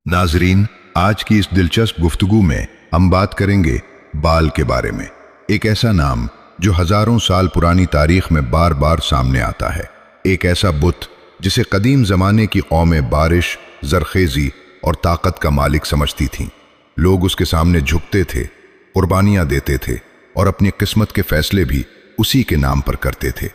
नाजरीन, आज की इस दिलचस्प गुफ्तगू में हम बात करेंगे बाल के बारे में। एक ऐसा नाम जो हजारों साल पुरानी तारीख में बार बार सामने आता है। एक ऐसा बुत जिसे कदीम जमाने की कौमें बारिश, जरखेजी और ताकत का मालिक समझती थीं। लोग उसके सामने झुकते थे, कुर्बानियां देते थे और अपनी किस्मत के फैसले भी उसी के नाम पर करते थे।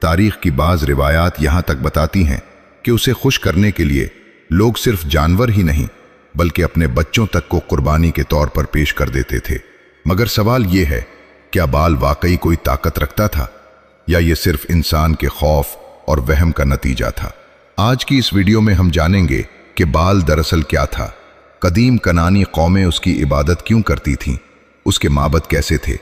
तारीख की बाज रिवायात यहाँ तक बताती हैं कि उसे खुश करने के लिए लोग सिर्फ जानवर ही नहीं बल्कि अपने बच्चों तक को कुर्बानी के तौर पर पेश कर देते थे। मगर सवाल यह है, क्या बाल वाकई कोई ताकत रखता था या ये सिर्फ इंसान के खौफ और वहम का नतीजा था? आज की इस वीडियो में हम जानेंगे कि बाल दरअसल क्या था, कदीम कनानी कौमें उसकी इबादत क्यों करती थीं, उसके माबद कैसे थे,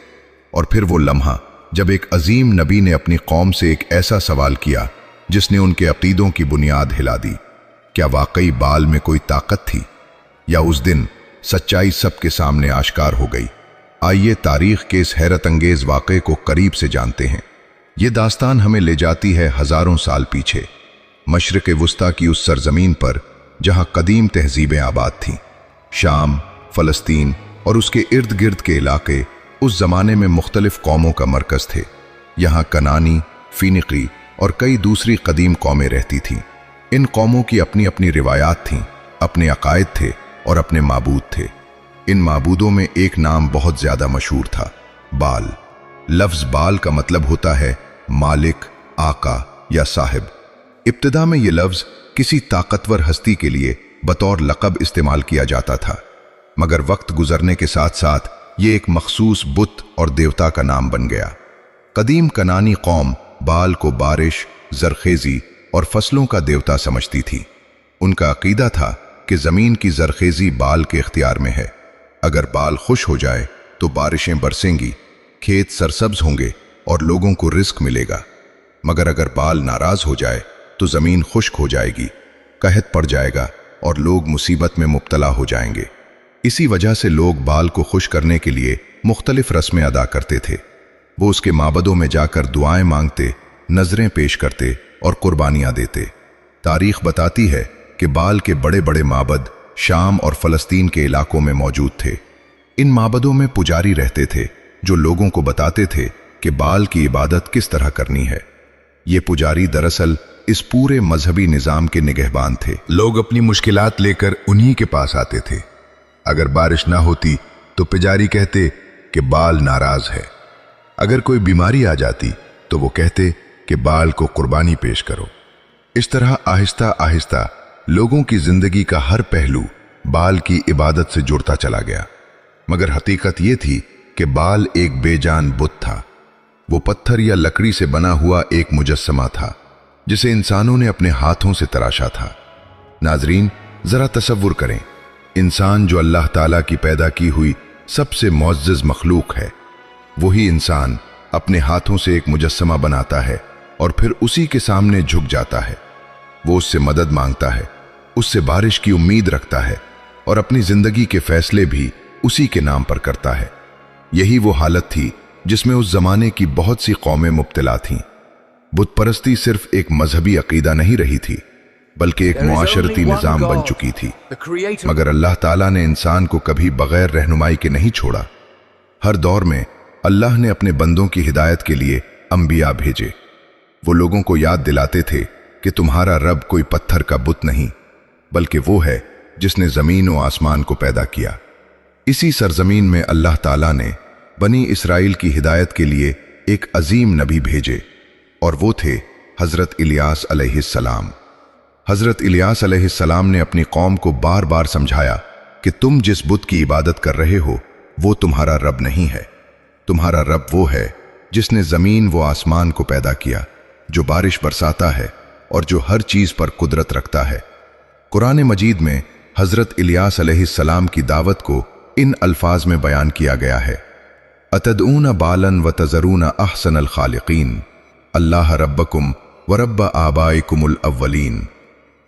और फिर वो लम्हा जब एक अजीम नबी ने अपनी कौम से एक ऐसा सवाल किया जिसने उनके अकीदों की बुनियाद हिला दी। क्या वाकई बाल में कोई ताकत थी या उस दिन सच्चाई सबके सामने आश्कार हो गई? आइए तारीख के इस हैरत अंगेज वाक़े को करीब से जानते हैं। ये दास्तान हमें ले जाती है हजारों साल पीछे, मशरिक़ वुस्ता की उस सरजमीन पर जहाँ कदीम तहजीबें आबाद थीं। शाम, फ़लस्तीन और उसके इर्द गिर्द के इलाके उस ज़माने में मुख्तलिफ कौमों का मरकज़ थे। यहाँ कनानी, फ़ीनिकी और कई दूसरी कदीम कौमें रहती थीं। इन कौमों की अपनी अपनी रिवायात थीं, अपने अकायद थे और अपने माबूद थे। इन माबूदों में एक नाम बहुत ज़्यादा मशहूर था, बाल। लफ्ज़ बाल का मतलब होता है मालिक, आका या साहिब। इब्तिदा में ये लफ्ज़ किसी ताकतवर हस्ती के लिए बतौर लक़ब इस्तेमाल किया जाता था, मगर वक्त गुजरने के साथ साथ ये एक मखसूस बुत और देवता का नाम बन गया। कदीम कनानी कौम बाल को बारिश, जरखेजी और फसलों का देवता समझती थी। उनका अकीदा था कि ज़मीन की जरखेजी बाल के इख्तियार में है। अगर बाल खुश हो जाए तो बारिशें बरसेंगी, खेत सरसब्ज होंगे और लोगों को रिस्क मिलेगा। मगर अगर बाल नाराज हो जाए तो ज़मीन खुश्क हो जाएगी, कहत पड़ जाएगा और लोग मुसीबत में मुब्तला हो जाएंगे। इसी वजह से लोग बाल को खुश करने के लिए मुख्तलिफ रस्में अदा करते थे। वो उसके माबदों में जाकर दुआएं मांगते, नजरें पेश करते और कुर्बानियां देते। तारीख बताती है कि बाल के बड़े बड़े माबद शाम और फ़लस्तीन के इलाकों में मौजूद थे। इन माबदों में पुजारी रहते थे जो लोगों को बताते थे कि बाल की इबादत किस तरह करनी है। ये पुजारी दरअसल इस पूरे मजहबी निज़ाम के निगहबान थे। लोग अपनी मुश्किलात लेकर उन्हीं के पास आते थे। अगर बारिश ना होती तो पुजारी कहते कि बाल नाराज है। अगर कोई बीमारी आ जाती तो वो कहते कि बाल को कुर्बानी पेश करो। इस तरह आहिस्ता आहिस्ता लोगों की जिंदगी का हर पहलू बाल की इबादत से जुड़ता चला गया। मगर हकीकत ये थी कि बाल एक बेजान बुत था। वो पत्थर या लकड़ी से बना हुआ एक मुजस्समा था जिसे इंसानों ने अपने हाथों से तराशा था। नाजरीन, जरा तसव्वुर करें, इंसान जो अल्लाह ताला की पैदा की हुई सबसे मुअज़्ज़ज़ मखलूक है, वही इंसान अपने हाथों से एक मुजस्समा बनाता है और फिर उसी के सामने झुक जाता है। वो उससे मदद मांगता है, उससे बारिश की उम्मीद रखता है और अपनी जिंदगी के फैसले भी उसी के नाम पर करता है। यही वो हालत थी जिसमें उस जमाने की बहुत सी कौमें मुब्तला थीं। बुत परस्ती सिर्फ एक मजहबी अकीदा नहीं रही थी बल्कि एक मुआशरती निज़ाम बन चुकी थी। मगर अल्लाह ताला ने इंसान को कभी बगैर रहनुमाई के नहीं छोड़ा। हर दौर में अल्लाह ने अपने बंदों की हिदायत के लिए अंबिया भेजे। वो लोगों को याद दिलाते थे कि तुम्हारा रब कोई पत्थर का बुत नहीं बल्कि वो है जिसने ज़मीन और आसमान को पैदा किया। इसी सरजमीन में अल्लाह ताला ने बनी इसराइल की हिदायत के लिए एक अजीम नबी भेजे और वो थे हज़रत इलियास अलैहिस्सलाम। हज़रत इलियास अलैहिस्सलाम ने अपनी कौम को बार बार समझाया कि तुम जिस बुत की इबादत कर रहे हो वो तुम्हारा रब नहीं है। तुम्हारा रब वो है जिसने ज़मीन व आसमान को पैदा किया, जो बारिश बरसाता है और जो हर चीज़ पर कुदरत रखता है। कुरान मजीद में हज़रत इलियास अलैहिस्सलाम की दावत को इन अल्फाज में बयान किया गया है, अतदऊन बालन व तज़रून अहसनल खालिकीन अल्लाह रब्बकुम व रब्ब आबाइकुमुल अव्वलीन।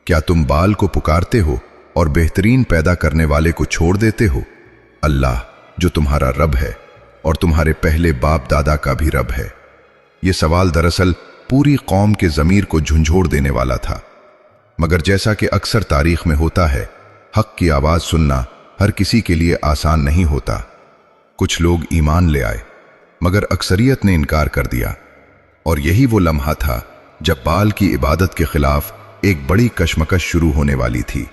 क्या तुम बाल को पुकारते हो और बेहतरीन पैदा करने वाले को छोड़ देते हो? अल्लाह जो तुम्हारा रब है और तुम्हारे पहले बाप दादा का भी रब है। ये सवाल दरअसल पूरी कौम के ज़मीर को झंझोड़ देने वाला था। मगर जैसा कि अक्सर तारीख में होता है, حق کی آواز سننا ہر کسی کے لیے آسان نہیں ہوتا۔ کچھ لوگ ایمان لے آئے مگر اکثریت نے انکار کر دیا، اور یہی وہ لمحہ تھا جب بال کی عبادت کے خلاف ایک بڑی کشمکش شروع ہونے والی تھی۔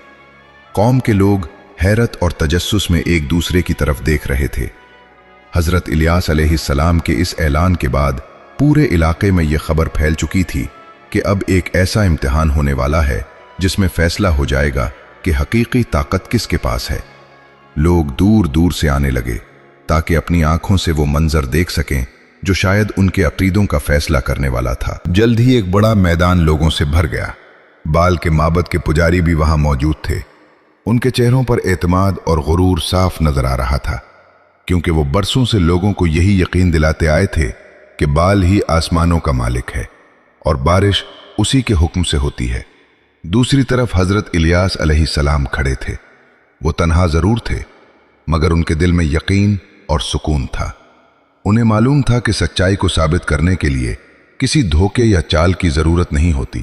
قوم کے لوگ حیرت اور تجسس میں ایک دوسرے کی طرف دیکھ رہے تھے۔ حضرت الیاس علیہ السلام کے اس اعلان کے بعد پورے علاقے میں یہ خبر پھیل چکی تھی کہ اب ایک ایسا امتحان ہونے والا ہے جس میں فیصلہ ہو جائے گا کہ حقیقی طاقت کس کے پاس ہے۔ لوگ دور دور سے آنے لگے تاکہ اپنی آنکھوں سے وہ منظر دیکھ سکیں جو شاید ان کے عقیدوں کا فیصلہ کرنے والا تھا۔ جلد ہی ایک بڑا میدان لوگوں سے بھر گیا۔ بال کے معبد کے پجاری بھی وہاں موجود تھے۔ ان کے چہروں پر اعتماد اور غرور صاف نظر آ رہا تھا، کیونکہ وہ برسوں سے لوگوں کو یہی یقین دلاتے آئے تھے کہ بال ہی آسمانوں کا مالک ہے اور بارش اسی کے حکم سے ہوتی ہے۔ دوسری طرف حضرت الیاس علیہ السلام کھڑے تھے۔ وہ تنہا ضرور تھے مگر ان کے دل میں یقین اور سکون تھا۔ انہیں معلوم تھا کہ سچائی کو ثابت کرنے کے لیے کسی دھوکے یا چال کی ضرورت نہیں ہوتی۔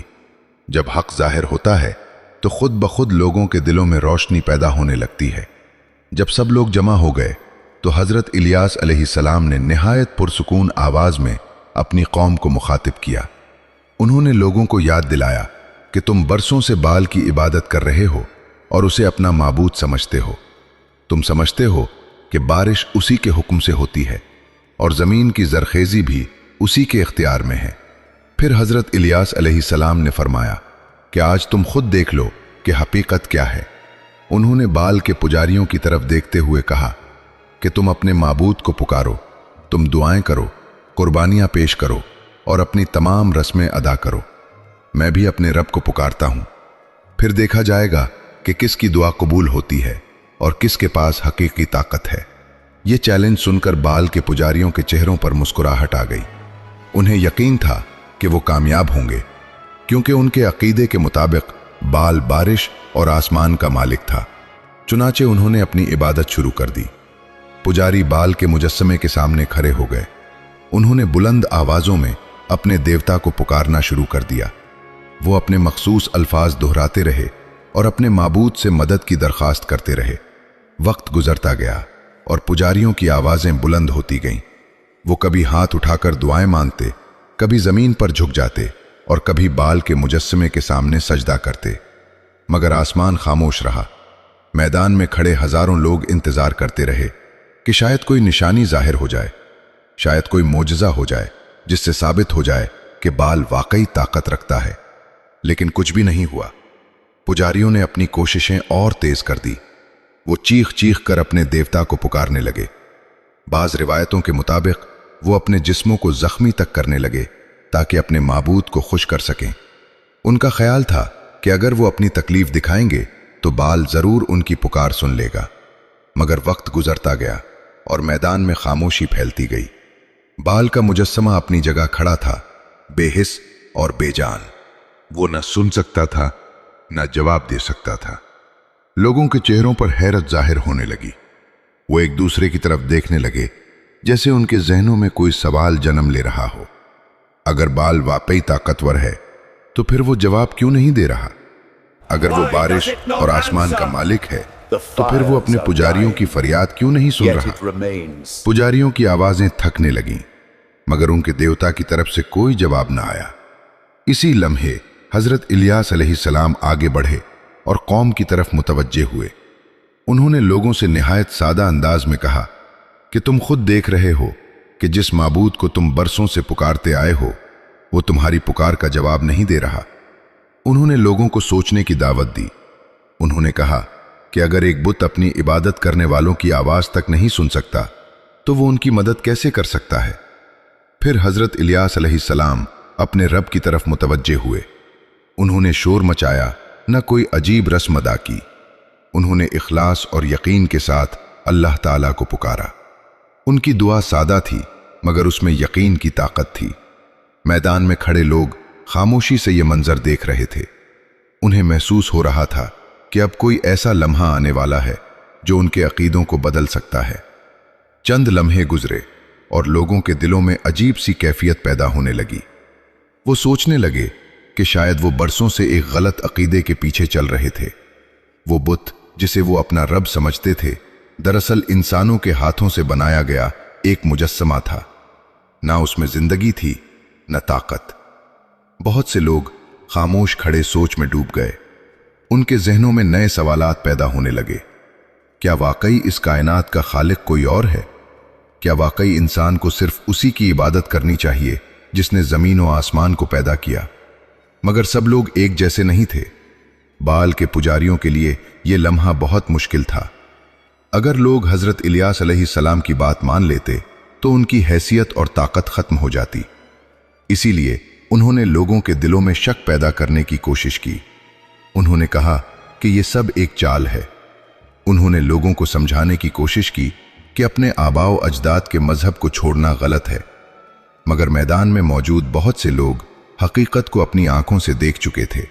جب حق ظاہر ہوتا ہے تو خود بخود لوگوں کے دلوں میں روشنی پیدا ہونے لگتی ہے۔ جب سب لوگ جمع ہو گئے تو حضرت الیاس علیہ السلام نے نہایت پرسکون آواز میں اپنی قوم کو مخاطب کیا۔ انہوں نے لوگوں کو یاد دلایا کہ تم برسوں سے بال کی عبادت کر رہے ہو اور اسے اپنا معبود سمجھتے ہو۔ تم سمجھتے ہو کہ بارش اسی کے حکم سے ہوتی ہے اور زمین کی زرخیزی بھی اسی کے اختیار میں ہے۔ پھر حضرت الیاس علیہ السلام نے فرمایا کہ آج تم خود دیکھ لو کہ حقیقت کیا ہے۔ انہوں نے بال کے پجاریوں کی طرف دیکھتے ہوئے کہا کہ تم اپنے معبود کو پکارو، تم دعائیں کرو، قربانیاں پیش کرو اور اپنی تمام رسمیں ادا کرو۔ میں بھی اپنے رب کو پکارتا ہوں، پھر دیکھا جائے گا کہ کس کی دعا قبول ہوتی ہے اور کس کے پاس حقیقی طاقت ہے۔ یہ چیلنج سن کر بال کے پجاریوں کے چہروں پر مسکراہٹ آ گئی۔ انہیں یقین تھا کہ وہ کامیاب ہوں گے، کیونکہ ان کے عقیدے کے مطابق بال بارش اور آسمان کا مالک تھا۔ چنانچہ انہوں نے اپنی عبادت شروع کر دی۔ پجاری بال کے مجسمے کے سامنے کھڑے ہو گئے۔ انہوں نے بلند آوازوں میں اپنے دیوتا کو پکارنا شروع کر دیا۔ وہ اپنے مخصوص الفاظ دہراتے رہے اور اپنے معبود سے مدد کی درخواست کرتے رہے۔ وقت گزرتا گیا اور پجاریوں کی آوازیں بلند ہوتی گئیں۔ وہ کبھی ہاتھ اٹھا کر دعائیں مانگتے، کبھی زمین پر جھک جاتے اور کبھی بال کے مجسمے کے سامنے سجدہ کرتے، مگر آسمان خاموش رہا۔ میدان میں کھڑے ہزاروں لوگ انتظار کرتے رہے کہ شاید کوئی نشانی ظاہر ہو جائے، شاید کوئی معجزہ ہو جائے جس سے ثابت ہو جائے کہ بال واقعی طاقت رکھتا ہے۔ لیکن کچھ بھی نہیں ہوا۔ پجاریوں نے اپنی کوششیں اور تیز کر دی۔ وہ چیخ چیخ کر اپنے دیوتا کو پکارنے لگے۔ بعض روایتوں کے مطابق وہ اپنے جسموں کو زخمی تک کرنے لگے تاکہ اپنے معبود کو خوش کر سکیں۔ ان کا خیال تھا کہ اگر وہ اپنی تکلیف دکھائیں گے تو بال ضرور ان کی پکار سن لے گا، مگر وقت گزرتا گیا اور میدان میں خاموشی پھیلتی گئی۔ بال کا مجسمہ اپنی جگہ کھڑا تھا، بے حس اور بے جان۔ وہ نہ سن سکتا تھا نہ جواب دے سکتا تھا۔ لوگوں کے چہروں پر حیرت ظاہر ہونے لگی۔ وہ ایک دوسرے کی طرف دیکھنے لگے جیسے ان کے ذہنوں میں کوئی سوال جنم لے رہا ہو۔ اگر بال واقعی طاقتور ہے تو پھر وہ جواب کیوں نہیں دے رہا؟ اگر وہ بارش اور آسمان کا مالک ہے تو پھر وہ اپنے پجاریوں کی فریاد کیوں نہیں سن رہا؟ پجاریوں کی آوازیں تھکنے لگیں مگر ان کے دیوتا کی طرف سے کوئی جواب نہ آیا۔ اسی لمحے حضرت الیاس علیہ السلام آگے بڑھے اور قوم کی طرف متوجہ ہوئے۔ انہوں نے لوگوں سے نہایت سادہ انداز میں کہا کہ تم خود دیکھ رہے ہو کہ جس معبود کو تم برسوں سے پکارتے آئے ہو وہ تمہاری پکار کا جواب نہیں دے رہا۔ انہوں نے لوگوں کو سوچنے کی دعوت دی۔ انہوں نے کہا کہ اگر ایک بت اپنی عبادت کرنے والوں کی آواز تک نہیں سن سکتا تو وہ ان کی مدد کیسے کر سکتا ہے؟ پھر حضرت الیاس علیہ السلام اپنے رب کی طرف متوجہ ہوئے۔ انہوں نے شور مچایا، نہ کوئی عجیب رسم ادا کی۔ انہوں نے اخلاص اور یقین کے ساتھ اللہ تعالیٰ کو پکارا۔ ان کی دعا سادہ تھی مگر اس میں یقین کی طاقت تھی۔ میدان میں کھڑے لوگ خاموشی سے یہ منظر دیکھ رہے تھے۔ انہیں محسوس ہو رہا تھا کہ اب کوئی ایسا لمحہ آنے والا ہے جو ان کے عقیدوں کو بدل سکتا ہے۔ چند لمحے گزرے اور لوگوں کے دلوں میں عجیب سی کیفیت پیدا ہونے لگی۔ وہ سوچنے لگے کہ شاید وہ برسوں سے ایک غلط عقیدے کے پیچھے چل رہے تھے۔ وہ بت जिसे वो अपना रब समझते थे, दरअसल इंसानों के हाथों से बनाया गया एक मुजस्समा था। ना उसमें जिंदगी थी, न ताकत। बहुत से लोग खामोश खड़े सोच में डूब गए। उनके जहनों में नए सवालात पैदा होने लगे। क्या वाकई इस कायनात का खालिक कोई और है? क्या वाकई इंसान को सिर्फ उसी की इबादत करनी चाहिए जिसने जमीन और आसमान को पैदा किया? मगर सब लोग एक जैसे नहीं थे। बाल के पुजारियों के लिए यह लम्हा बहुत मुश्किल था। अगर लोग हजरत इलियास अलैहिस्सलाम की बात मान लेते तो उनकी हैसियत और ताकत खत्म हो जाती। इसीलिए उन्होंने लोगों के दिलों में शक पैदा करने की कोशिश की। उन्होंने कहा कि यह सब एक चाल है। उन्होंने लोगों को समझाने की कोशिश की कि अपने आबाओ अजदाद के मजहब को छोड़ना गलत है। मगर मैदान में मौजूद बहुत से लोग हकीकत को अपनी आंखों से देख चुके थे।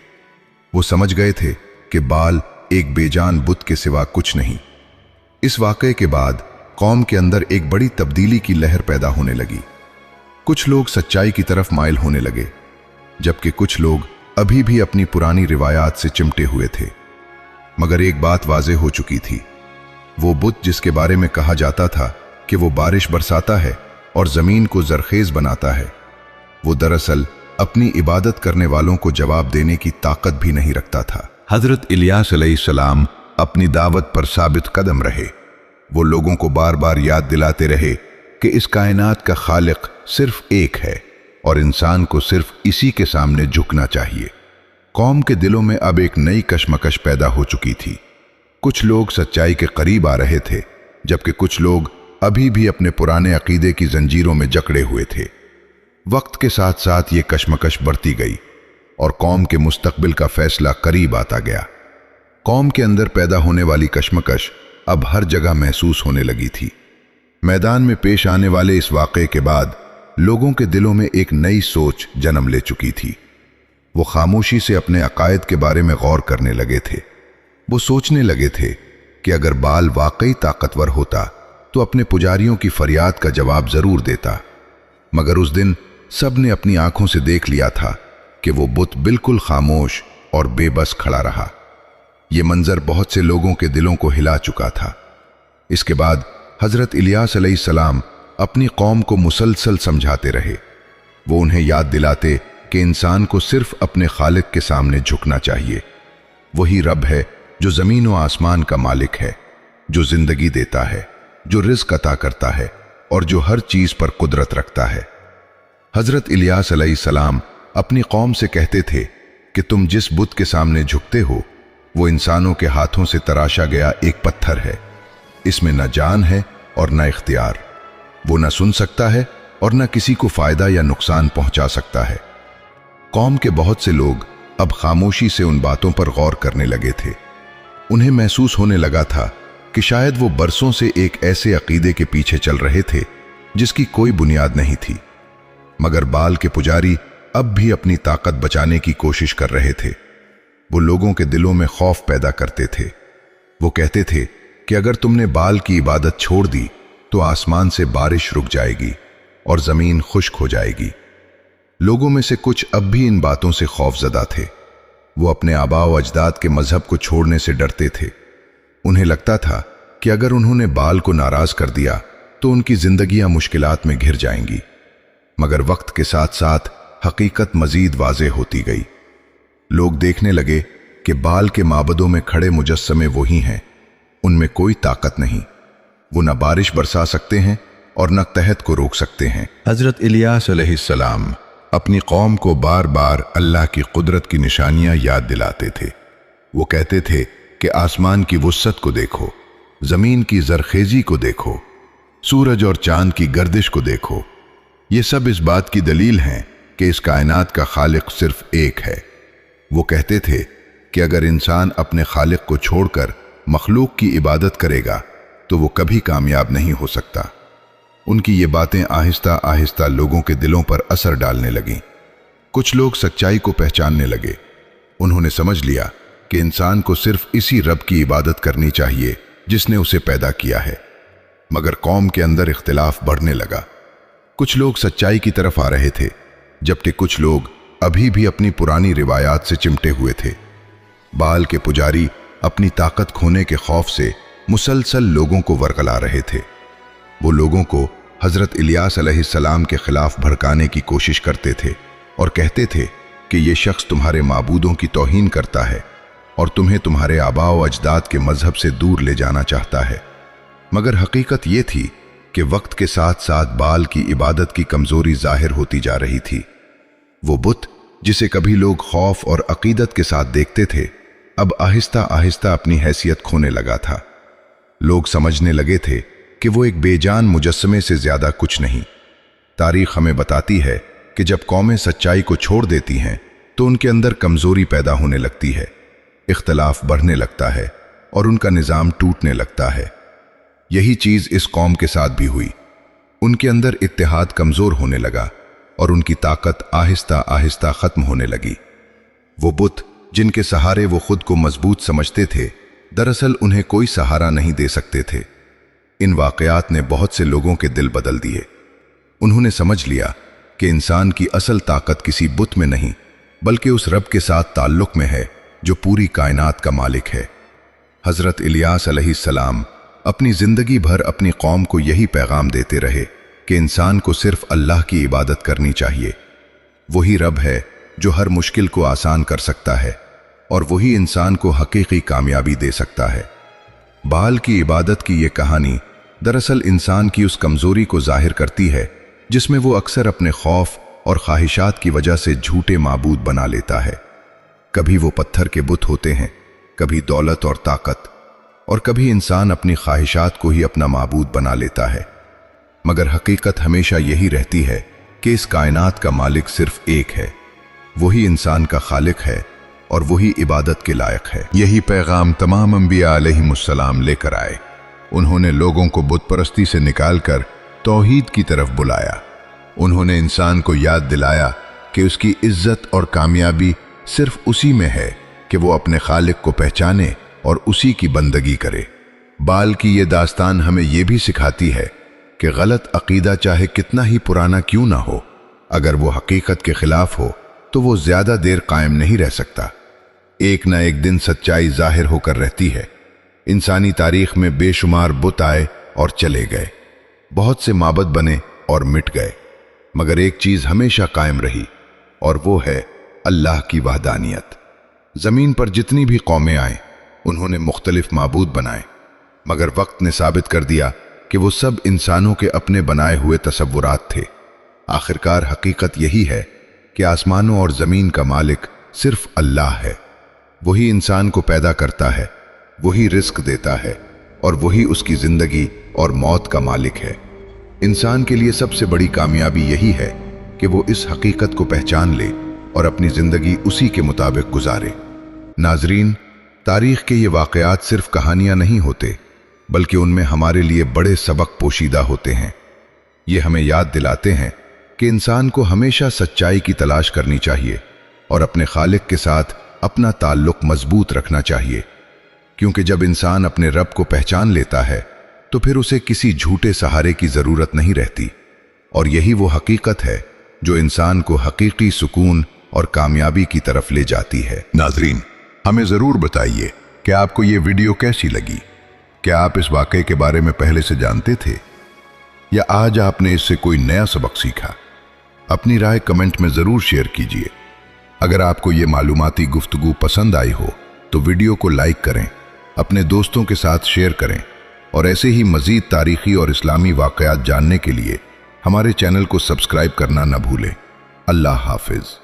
वो समझ गए थे कि बाल एक बेजान बुत के सिवा कुछ नहीं। इस वाक़े के बाद कौम के अंदर एक बड़ी तब्दीली की लहर पैदा होने लगी। कुछ लोग सच्चाई की तरफ माइल होने लगे, जबकि कुछ लोग अभी भी अपनी पुरानी रिवायात से चिमटे हुए थे। मगर एक बात वाज़ेह हो चुकी थी। वो बुत जिसके बारे में कहा जाता था कि वो बारिश बरसाता है और ज़मीन को जरखेज बनाता है, वो दरअसल अपनी इबादत करने वालों को जवाब देने की ताकत भी नहीं रखता था। हजरत इलियास अलैहिस्सलाम अपनी दावत पर साबित कदम रहे। वो लोगों को बार बार याद दिलाते रहे कि इस कायनात का खालिक सिर्फ एक है और इंसान को सिर्फ इसी के सामने झुकना चाहिए। कौम के दिलों में अब एक नई कशमकश पैदा हो चुकी थी। कुछ लोग सच्चाई के करीब आ रहे थे, जबकि कुछ लोग अभी भी अपने पुराने अकीदे की जंजीरों में जकड़े हुए थे। वक्त के साथ साथ ये कशमकश बढ़ती गई और कौम के मुस्तकबिल का फैसला करीब आता गया। कौम के अंदर पैदा होने वाली कशमकश अब हर जगह महसूस होने लगी थी। मैदान में पेश आने वाले इस वाक़े के बाद लोगों के दिलों में एक नई सोच जन्म ले चुकी थी। वो खामोशी से अपने अकायद के बारे में गौर करने लगे थे। वो सोचने लगे थे कि अगर बाल वाकई ताकतवर होता तो अपने पुजारियों की फरियाद का जवाब जरूर देता। मगर उस दिन सब ने अपनी आंखों से देख लिया था कि वो बुत बिल्कुल खामोश और बेबस खड़ा रहा। ये मंजर बहुत से लोगों के दिलों को हिला चुका था। इसके बाद हजरत इलियास अलैहिस्सलाम अपनी कौम को मुसलसल समझाते रहे। वो उन्हें याद दिलाते कि इंसान को सिर्फ अपने खालिक के सामने झुकना चाहिए। वही रब है जो जमीन व आसमान का मालिक है, जो जिंदगी देता है, जो रिज़्क़ अता करता है और जो हर चीज पर कुदरत रखता है। हजरत इलियास अलैहिस्सलाम अपनी कौम से कहते थे कि तुम जिस बुत के सामने झुकते हो वो इंसानों के हाथों से तराशा गया एक पत्थर है। इसमें न जान है और न इख्तियार। वो न सुन सकता है और न किसी को फायदा या नुकसान पहुंचा सकता है। कौम के बहुत से लोग अब खामोशी से उन बातों पर गौर करने लगे थे। उन्हें महसूस होने लगा था कि शायद वो बरसों से एक ऐसे अकीदे के पीछे चल रहे थे जिसकी कोई बुनियाद नहीं थी। मगर बाल के पुजारी अब भी अपनी ताकत बचाने की कोशिश कर रहे थे। वो लोगों के दिलों में खौफ पैदा करते थे। वो कहते थे कि अगर तुमने बाल की इबादत छोड़ दी तो आसमान से बारिश रुक जाएगी और जमीन खुश्क हो जाएगी। लोगों में से कुछ अब भी इन बातों से खौफजदा थे। वो अपने आबाओ अजदाद के मजहब को छोड़ने से डरते थे। उन्हें लगता था कि अगर उन्होंने बाल को नाराज कर दिया तो उनकी जिंदगियां मुश्किलात में घिर जाएंगी। मगर वक्त के साथ साथ हकीकत मजीद वाज़ेह होती गई। लोग देखने लगे कि बाल के माबदों में खड़े मुजस्समे वही हैं, उनमें कोई ताकत नहीं। वो न बारिश बरसा सकते हैं और न तहत को रोक सकते हैं। हजरत इलियास अलैहिस्सलाम अपनी कौम को बार बार अल्लाह की कुदरत की निशानियां याद दिलाते थे। वो कहते थे कि आसमान की वुस्सत को देखो, जमीन की जरखेजी को देखो, सूरज और चांद की गर्दिश को देखो। ये सब इस बात की दलील हैं कि इस कायनात का खालिक सिर्फ एक है। वो कहते थे कि अगर इंसान अपने खालिक को छोड़कर मखलूक की इबादत करेगा तो वो कभी कामयाब नहीं हो सकता। उनकी ये बातें आहिस्ता आहिस्ता लोगों के दिलों पर असर डालने लगीं। कुछ लोग सच्चाई को पहचानने लगे। उन्होंने समझ लिया कि इंसान को सिर्फ इसी रब की इबादत करनी चाहिए जिसने उसे पैदा किया है। मगर कौम के अंदर इख्तिलाफ बढ़ने लगा। कुछ लोग सच्चाई की तरफ आ रहे थे, जबकि कुछ लोग अभी भी अपनी पुरानी रिवायात से चिमटे हुए थे। बाल के पुजारी अपनी ताकत खोने के खौफ से मुसलसल लोगों को वरगला रहे थे। वो लोगों को हजरत इलियास अलैहिस्सलाम के खिलाफ भड़काने की कोशिश करते थे और कहते थे कि ये शख्स तुम्हारे माबूदों की तौहीन करता है और तुम्हें तुम्हारे आबा व अजदाद के मजहब से दूर ले जाना चाहता है। मगर हकीकत ये थी कि वक्त के साथ साथ बाल की इबादत की कमजोरी जाहिर होती जा रही थी। वो बुत जिसे कभी लोग खौफ और अकीदत के साथ देखते थे, अब आहिस्ता आहिस्ता अपनी हैसियत खोने लगा था। लोग समझने लगे थे कि वो एक बेजान मुजस्समे से ज्यादा कुछ नहीं। तारीख हमें बताती है कि जब कौमें सच्चाई को छोड़ देती हैं तो उनके अंदर कमजोरी पैदा होने लगती है, इख्तलाफ बढ़ने लगता है और उनका निज़ाम टूटने लगता है। यही चीज इस कौम के साथ भी हुई। उनके अंदर इत्तेहाद कमजोर होने लगा और उनकी ताकत आहिस्ता आहिस्ता खत्म होने लगी। वो बुत जिनके सहारे वो खुद को मजबूत समझते थे, दरअसल उन्हें कोई सहारा नहीं दे सकते थे। इन वाकयात ने बहुत से लोगों के दिल बदल दिए। उन्होंने समझ लिया कि इंसान की असल ताकत किसी बुत में नहीं बल्कि उस रब के साथ ताल्लुक में है जो पूरी कायनात का मालिक है। हजरत इलियास अलैहिस्सलाम अपनी जिंदगी भर अपनी कौम को यही पैगाम देते रहे कि इंसान को सिर्फ अल्लाह की इबादत करनी चाहिए। वही रब है जो हर मुश्किल को आसान कर सकता है और वही इंसान को हकीकी कामयाबी दे सकता है। बाल की इबादत की ये कहानी दरअसल इंसान की उस कमजोरी को जाहिर करती है जिसमें वो अक्सर अपने खौफ और ख्वाहिशात की वजह से झूठे माबूद बना लेता है। कभी वो पत्थर के बुत होते हैं, कभी दौलत और ताकत, और कभी इंसान अपनी ख्वाहिशात को ही अपना माबूद बना लेता है। मगर हकीकत हमेशा यही रहती है कि इस कायनात का मालिक सिर्फ एक है, वही इंसान का खालिक है और वही इबादत के लायक है। यही पैगाम तमाम अंबिया अलैहिमुस्सलाम लेकर आए। उन्होंने लोगों को बुत परस्ती से निकालकर तौहीद की तरफ बुलाया। उन्होंने इंसान को याद दिलाया कि उसकी इज्जत और कामयाबी सिर्फ उसी में है कि वो अपने खालिक को पहचाने और उसी की बंदगी करे। बाल की ये दास्तान हमें यह भी सिखाती है कि गलत अकीदा चाहे कितना ही पुराना क्यों ना हो, अगर वो हकीकत के खिलाफ हो तो वो ज्यादा देर कायम नहीं रह सकता। एक ना एक दिन सच्चाई जाहिर होकर रहती है। इंसानी तारीख में बेशुमार बुत आए और चले गए, बहुत से माबद बने और मिट गए, मगर एक चीज हमेशा कायम रही और वो है अल्लाह की वहदानियत। जमीन पर जितनी भी कौमें आए उन्होंने मुख्तलिफ माबूद बनाए, मगर वक्त ने साबित कर दिया कि वो सब इंसानों के अपने बनाए हुए तसव्वुरात थे। आखिरकार हकीकत यही है कि आसमानों और जमीन का मालिक सिर्फ अल्लाह है। वही इंसान को पैदा करता है, वही रिस्क देता है और वही उसकी जिंदगी और मौत का मालिक है। इंसान के लिए सबसे बड़ी कामयाबी यही है कि वो इस हकीकत को पहचान ले और अपनी जिंदगी उसी के मुताबिक गुजारे। नाजरीन, तारीख के ये वाकयात सिर्फ कहानियां नहीं होते बल्कि उनमें हमारे लिए बड़े सबक पोशीदा होते हैं। ये हमें याद दिलाते हैं कि इंसान को हमेशा सच्चाई की तलाश करनी चाहिए और अपने खालिक के साथ अपना ताल्लुक मजबूत रखना चाहिए, क्योंकि जब इंसान अपने रब को पहचान लेता है तो फिर उसे किसी झूठे सहारे की जरूरत नहीं रहती, और यही वो हकीकत है जो इंसान को हकीकी सुकून और कामयाबी की तरफ ले जाती है। नाजरीन, हमें जरूर बताइए कि आपको ये वीडियो कैसी लगी। क्या आप इस वाकये के बारे में पहले से जानते थे या आज आपने इससे कोई नया सबक सीखा? अपनी राय कमेंट में जरूर शेयर कीजिए। अगर आपको ये मालूमाती गुफ्तगू पसंद आई हो तो वीडियो को लाइक करें, अपने दोस्तों के साथ शेयर करें और ऐसे ही मजीद तारीखी और इस्लामी वाकयात जानने के लिए हमारे चैनल को सब्सक्राइब करना न भूलें। अल्लाह हाफिज।